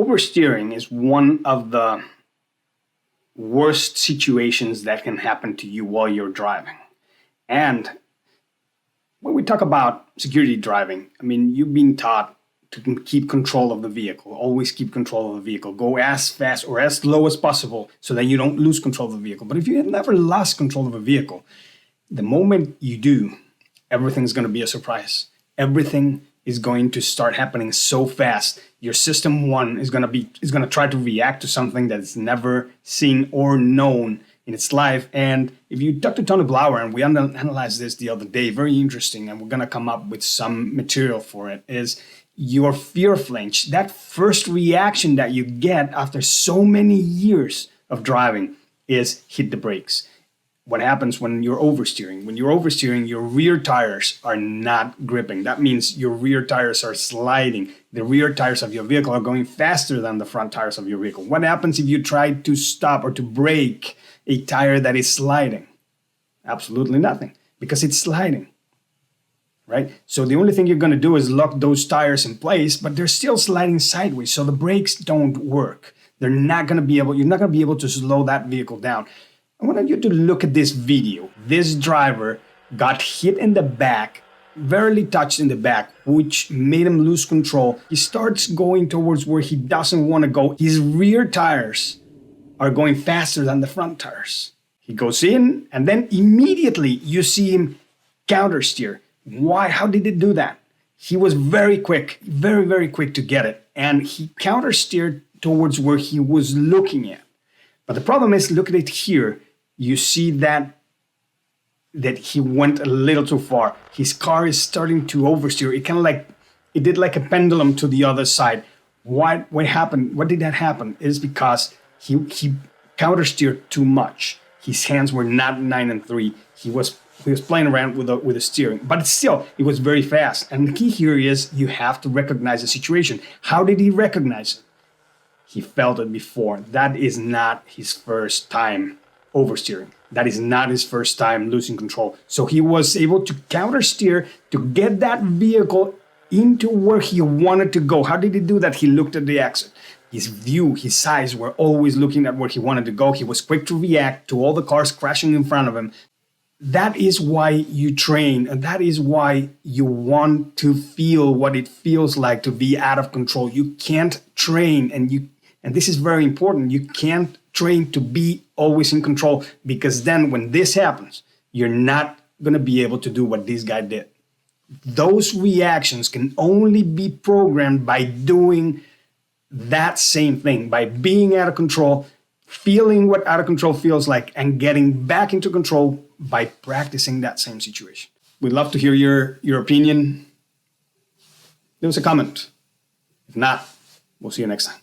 Oversteering is one of the worst situations that can happen to you while you're driving. And when we talk about security driving, I mean, you've been taught to keep control of the vehicle, always keep control of the vehicle, go as fast or as slow as possible so that you don't lose control of the vehicle. But if you have never lost control of a vehicle, the moment you do, everything's going to be a surprise. Everything is going to start happening so fast. Your system one is going to try to react to something that's never seen or known in its life. And if you talk to Tony Blauer, and we analyzed this the other day, very interesting, and we're going to come up with some material for it, is your fear flinch. That first reaction that you get after so many years of driving is hit the brakes. What happens when you're oversteering? When you're oversteering, your rear tires are not gripping. That means your rear tires are sliding. The rear tires of your vehicle are going faster than the front tires of your vehicle. What happens if you try to stop or to brake a tire that is sliding? Absolutely nothing, because it's sliding, right? So the only thing you're going to do is lock those tires in place, but they're still sliding sideways, so the brakes don't work. You're not going to be able to slow that vehicle down. I want you to look at this video. This driver got hit in the back, barely touched in the back, which made him lose control. He starts going towards where he doesn't want to go. His rear tires are going faster than the front tires. He goes in, and then immediately you see him counter steer. Why? How did he do that? He was very quick, very, very quick to get it. And he counter steered towards where he was looking at. But the problem is, look at it here. You see that he went a little too far. His car is starting to oversteer. It did like a pendulum to the other side. What happened? What did that happen? It is because he countersteered too much. His hands were not 9 and 3. He was playing around with the steering, but still, it was very fast. And the key here is you have to recognize the situation. How did he recognize it? He felt it before. That is not his first time oversteering. That is not his first time losing control. So he was able to countersteer to get that vehicle into where he wanted to go. How did he do that? He looked at the exit. His view, his eyes were always looking at where he wanted to go. He was quick to react to all the cars crashing in front of him. That is why you train, and that is why you want to feel what it feels like to be out of control. You can't train, and this is very important, you can't train to be always in control, because then when this happens, you're not going to be able to do what this guy did. Those reactions can only be programmed by doing that same thing, by being out of control, feeling what out of control feels like, and getting back into control by practicing that same situation. We'd love to hear your opinion. Leave us a comment. If not, we'll see you next time.